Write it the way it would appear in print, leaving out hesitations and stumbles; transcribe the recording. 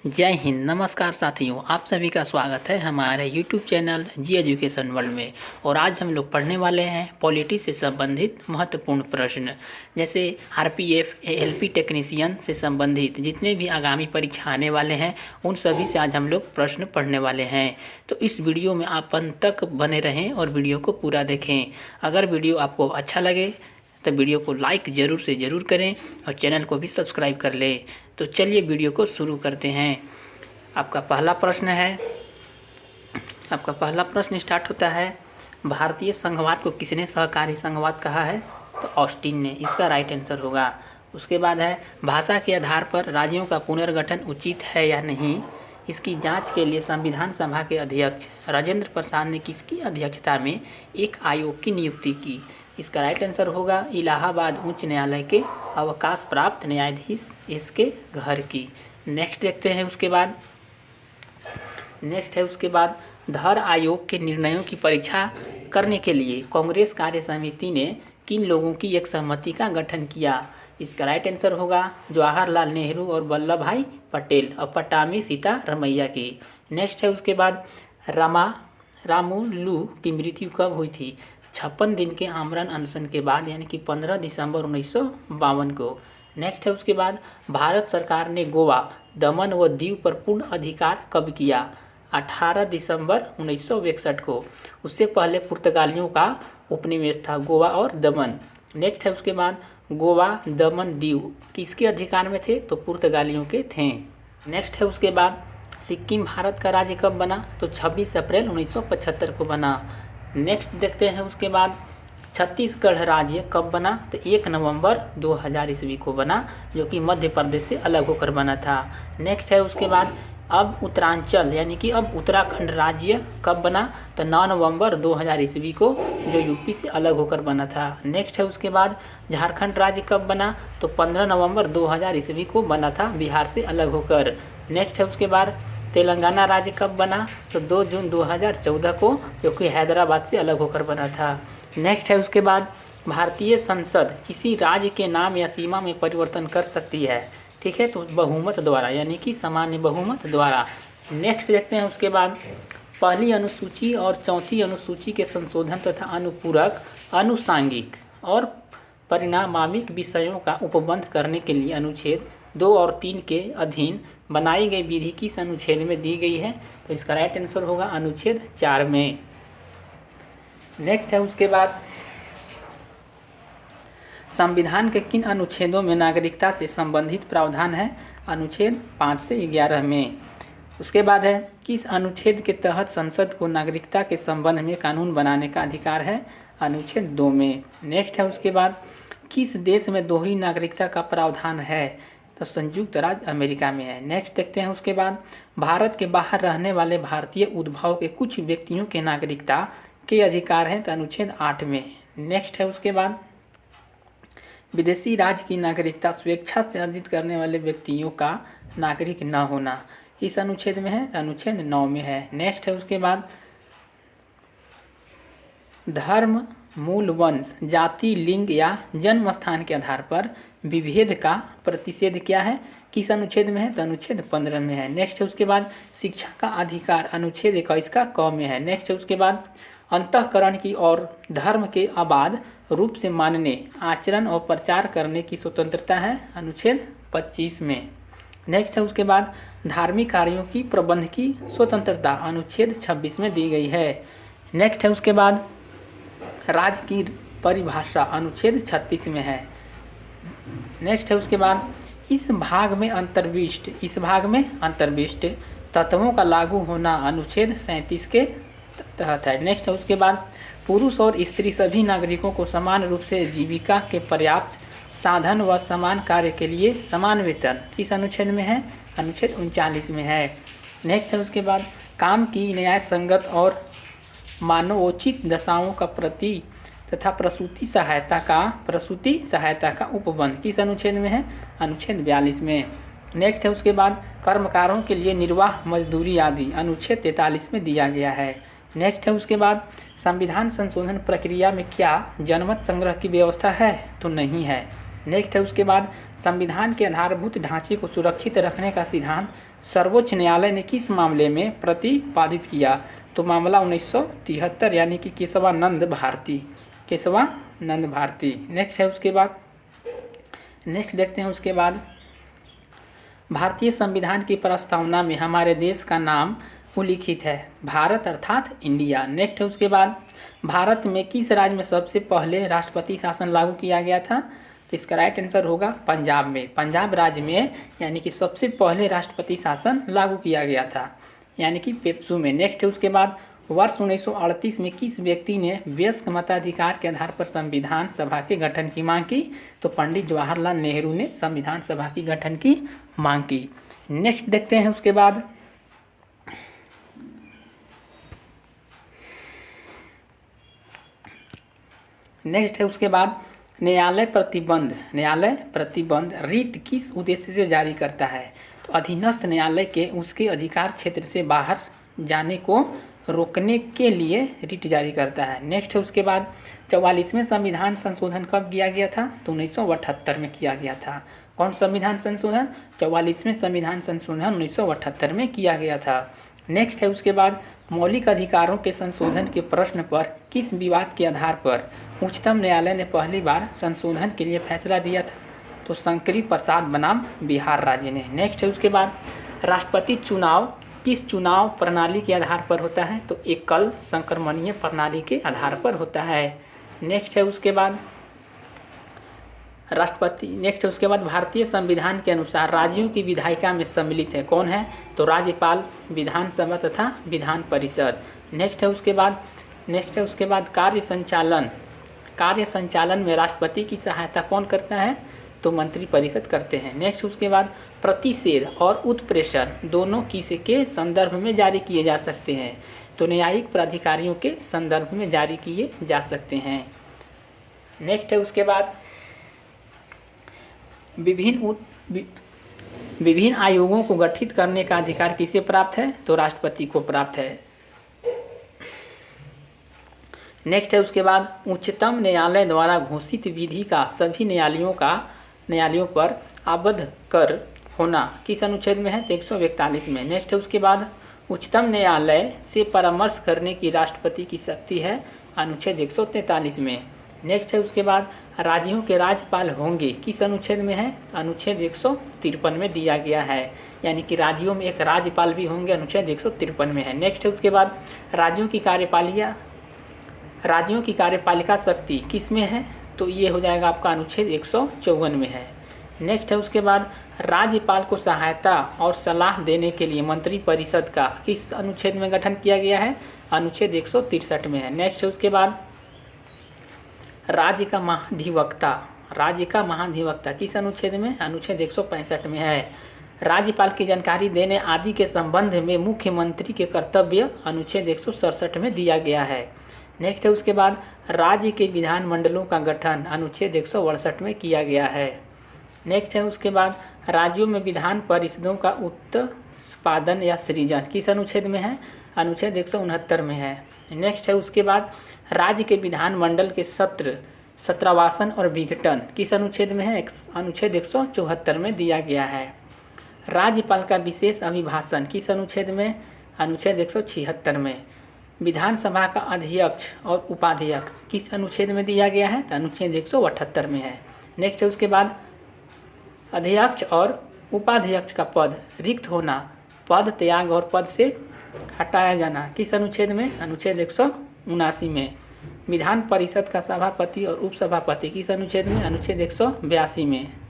जय हिंद। नमस्कार साथियों, आप सभी का स्वागत है हमारे यूट्यूब चैनल जी एजुकेशन वर्ल्ड में। और आज हम लोग पढ़ने वाले हैं पॉलिटी से संबंधित महत्वपूर्ण प्रश्न, जैसे आरपीएफ एएलपी टेक्नीशियन से संबंधित जितने भी आगामी परीक्षा आने वाले हैं उन सभी से आज हम लोग प्रश्न पढ़ने वाले हैं। तो इस वीडियो में आप अंत तक बने रहें और वीडियो को पूरा देखें। अगर वीडियो आपको अच्छा लगे तो वीडियो को लाइक ज़रूर से ज़रूर करें और चैनल को भी सब्सक्राइब कर लें। तो चलिए वीडियो को शुरू करते हैं। आपका पहला प्रश्न स्टार्ट होता है, भारतीय संघवाद को किसने सहकारी संघवाद कहा है? तो ऑस्टिन ने, इसका राइट आंसर होगा। उसके बाद है, भाषा के आधार पर राज्यों का पुनर्गठन उचित है या नहीं, इसकी जांच के लिए संविधान सभा के अध्यक्ष राजेंद्र प्रसाद ने किसकी अध्यक्षता में एक आयोग की नियुक्ति की? इसका राइट आंसर होगा इलाहाबाद उच्च न्यायालय के अवकाश प्राप्त न्यायाधीश इसके घर की। नेक्स्ट देखते हैं। उसके बाद धर आयोग के निर्णयों की परीक्षा करने के लिए कांग्रेस कार्य समिति ने किन लोगों की एक सहमति का गठन किया? इसका राइट आंसर होगा जवाहरलाल नेहरू और वल्लभ भाई पटेल और पट्टामी सीतारमैया की। नेक्स्ट है उसके बाद रामुलू की मृत्यु कब हुई थी? 56 दिन के आमरण अनशन के बाद, यानी कि 15 दिसंबर 1952 को। नेक्स्ट है उसके बाद, भारत सरकार ने गोवा, दमन व दीव पर पूर्ण अधिकार कब किया? 18 दिसंबर 1961 को। उससे पहले पुर्तगालियों का उपनिवेश था गोवा और दमन। नेक्स्ट है उसके बाद, गोवा, दमन, दीव किसके अधिकार में थे? तो पुर्तगालियों के थे। नेक्स्ट है उसके बाद, सिक्किम भारत का राज्य कब बना? तो 26 अप्रैल 1975 को बना। नेक्स्ट देखते हैं उसके बाद, छत्तीसगढ़ राज्य कब बना? तो 1 नवंबर 2000 ईस्वी को बना, जो कि मध्य प्रदेश से अलग होकर बना था। नेक्स्ट है उसके बाद, अब उत्तरांचल यानी कि अब उत्तराखंड राज्य कब बना? तो 9 नवंबर 2000 ईस्वी को, जो यूपी से अलग होकर बना था। नेक्स्ट है उसके बाद, झारखंड राज्य कब बना? तो 15 नवंबर 2000 ईस्वी को बना था, बिहार से अलग होकर। नेक्स्ट है उसके बाद, तेलंगाना राज्य कब बना? तो 2 जून 2014 को, जो कि हैदराबाद से अलग होकर बना था। नेक्स्ट है उसके बाद, भारतीय संसद किसी राज्य के नाम या सीमा में परिवर्तन कर सकती है, ठीक है, तो बहुमत द्वारा, यानी कि सामान्य बहुमत द्वारा। नेक्स्ट देखते हैं उसके बाद, पहली अनुसूची और चौथी अनुसूची के संशोधन तथा अनुपूरक, अनुसांगिक और परिणामात्मक विषयों का उपबंध करने के लिए अनुच्छेद 2 और 3 के अधीन बनाई गई विधि किस अनुच्छेद में दी गई है? तो इसका राइट आंसर होगा अनुच्छेद 4 में। नेक्स्ट है उसके बाद, संविधान के किन अनुच्छेदों में नागरिकता से संबंधित प्रावधान है? अनुच्छेद 5 से 11 में। उसके बाद है, किस अनुच्छेद के तहत संसद को नागरिकता के संबंध में कानून बनाने का अधिकार है? अनुच्छेद 2 में। नेक्स्ट है उसके बाद, किस देश में दोहरी नागरिकता का प्रावधान है? तो संयुक्त राज्य अमेरिका में है। नेक्स्ट देखते हैं उसके बाद, भारत के बाहर रहने वाले भारतीय उद्भव के कुछ व्यक्तियों के नागरिकता के अधिकार हैं, तो अनुच्छेद 8 में। नेक्स्ट है उसके बाद, विदेशी राज्य की नागरिकता स्वेच्छा से अर्जित करने वाले व्यक्तियों का नागरिक न होना इस अनुच्छेद में है, तो अनुच्छेद 9 में है। नेक्स्ट है उसके बाद, धर्म, मूल, वंश, जाति, लिंग या जन्म स्थान के आधार पर विभेद का प्रतिषेध क्या है, किस अनुच्छेद में है? तो अनुच्छेद 15 में है। नेक्स्ट है उसके बाद, शिक्षा का अधिकार अनुच्छेद 21 का क में है। नेक्स्ट है उसके बाद, अंतःकरण की और धर्म के अबाध रूप से मानने, आचरण और प्रचार करने की स्वतंत्रता है, अनुच्छेद 25 में। नेक्स्ट है उसके बाद, धार्मिक कार्यों की प्रबंध की स्वतंत्रता अनुच्छेद 26 में दी गई है। नेक्स्ट है उसके बाद, राज्य की परिभाषा अनुच्छेद 36 में है। नेक्स्ट है उसके बाद, इस भाग में अंतर्विष्ट तत्वों का लागू होना अनुच्छेद 37 के तहत है। नेक्स्ट है उसके बाद, पुरुष और स्त्री सभी नागरिकों को समान रूप से जीविका के पर्याप्त साधन व समान कार्य के लिए समान वेतन किस अनुच्छेद में है? अनुच्छेद 39 में है। नेक्स्ट है उसके बाद, काम की न्याय संगत और मानवोचित दशाओं का प्रति तथा प्रसूति सहायता का उपबंध किस अनुच्छेद में है? अनुच्छेद 42 में। नेक्स्ट है उसके बाद, कर्मकारों के लिए निर्वाह मजदूरी आदि अनुच्छेद 43 में दिया गया है। नेक्स्ट है उसके बाद, संविधान संशोधन प्रक्रिया में क्या जनमत संग्रह की व्यवस्था है? तो नहीं है। नेक्स्ट है उसके बाद संविधान के आधारभूत ढांचे को सुरक्षित रखने का सिद्धांत सर्वोच्च न्यायालय ने किस मामले में प्रतिपादित किया? तो मामला 1973 यानी कि केशवानंद भारती। नेक्स्ट है उसके बाद नेक्स्ट देखते हैं उसके बाद भारतीय संविधान की प्रस्तावना में हमारे देश का नाम उल्लिखित है, भारत अर्थात इंडिया। नेक्स्ट है उसके बाद भारत में किस राज्य में सबसे पहले राष्ट्रपति शासन लागू किया गया था? तो इसका राइट आंसर होगा पंजाब में। पंजाब राज्य में यानी कि सबसे पहले राष्ट्रपति शासन लागू किया गया था, यानी कि पेप्सू में। नेक्स्ट है उसके बाद वर्ष 1938 में किस व्यक्ति ने वयस्क मताधिकार के आधार पर संविधान सभा के गठन की मांग की? तो पंडित जवाहरलाल नेहरू ने संविधान सभा की गठन की मांग की। नेक्स्ट देखते हैं उसके बाद न्यायालय प्रतिबंध रिट किस उद्देश्य से जारी करता है? तो अधीनस्थ न्यायालय के उसके अधिकार क्षेत्र से बाहर जाने को रोकने के लिए रिट जारी करता है। नेक्स्ट है उसके बाद 44वें संविधान संशोधन कब किया गया था? तो 1978 में किया गया था। कौन संविधान संशोधन? 44वें संविधान संशोधन 1978 में किया गया था। नेक्स्ट है उसके बाद मौलिक अधिकारों के संशोधन के प्रश्न पर किस विवाद के आधार पर उच्चतम न्यायालय ने पहली बार संशोधन के लिए फैसला दिया था? तो शंकरी प्रसाद बनाम बिहार राज्य ने। नेक्स्ट है उसके बाद राष्ट्रपति चुनाव किस चुनाव प्रणाली के आधार पर होता है? तो एकल संक्रमणीय प्रणाली के आधार पर होता है। नेक्स्ट है उसके बाद भारतीय संविधान के अनुसार राज्यों की विधायिका में सम्मिलित है, कौन है? तो राज्यपाल, विधानसभा तथा विधान परिषद। नेक्स्ट है उसके बाद कार्य संचालन में राष्ट्रपति की सहायता कौन करता है? तो मंत्रिपरिषद करते हैं। नेक्स्ट उसके बाद प्रतिषेध और उत्प्रेषण दोनों किसके संदर्भ में जारी किए जा सकते हैं? तो न्यायिक प्राधिकारियों के संदर्भ में जारी किए जा सकते हैं। नेक्स्ट है उसके बाद विभिन्न आयोगों को गठित करने का अधिकार किसे प्राप्त है? तो राष्ट्रपति को प्राप्त है। नेक्स्ट है उसके बाद उच्चतम न्यायालय द्वारा घोषित विधि का सभी न्यायालयों पर आबद्ध कर होना किस अनुच्छेद में है? तो 141 में। नेक्स्ट है उसके बाद उच्चतम न्यायालय से परामर्श करने की राष्ट्रपति की शक्ति है, अनुच्छेद 143 में। नेक्स्ट है उसके बाद राज्यों के राज्यपाल होंगे किस अनुच्छेद में है? अनुच्छेद 153 में दिया गया है, यानी कि राज्यों में एक राज्यपाल भी होंगे, अनुच्छेद 153 में है। नेक्स्ट है उसके बाद राज्यों की कार्यपालिका शक्ति किस में है? तो ये हो जाएगा आपका अनुच्छेद 154 में है। नेक्स्ट है उसके बाद राज्यपाल को सहायता और सलाह देने के लिए मंत्रिपरिषद का किस अनुच्छेद में गठन किया गया है? अनुच्छेद 163 में है। नेक्स्ट है उसके बाद राज्य का महाधिवक्ता किस अनुच्छेद में? अनुच्छेद 165 में है। राज्यपाल की जानकारी देने आदि के संबंध में मुख्यमंत्री के कर्तव्य अनुच्छेद 167 में दिया गया है। नेक्स्ट है उसके बाद राज्य के विधानमंडलों का गठन अनुच्छेद 168 में किया गया है। नेक्स्ट है उसके बाद राज्यों में विधान परिषदों का उत्पादन या सृजन किस अनुच्छेद में है? अनुच्छेद 169 में है। नेक्स्ट है उसके बाद राज्य के विधानमंडल के सत्रवासन और विघटन किस अनुच्छेद में है? अनुच्छेद 174 में दिया गया है। राज्यपाल का विशेष अभिभाषण किस अनुच्छेद में? अनुच्छेद 176 में। विधानसभा का अध्यक्ष और उपाध्यक्ष किस अनुच्छेद में दिया गया है? तो अनुच्छेद 178 में है। नेक्स्ट है उसके बाद अध्यक्ष और उपाध्यक्ष का पद रिक्त होना, पद त्याग और पद से हटाया जाना किस अनुच्छेद में? अनुच्छेद 179 में। विधान परिषद का सभापति और उपसभापति किस अनुच्छेद में? अनुच्छेद 182 में।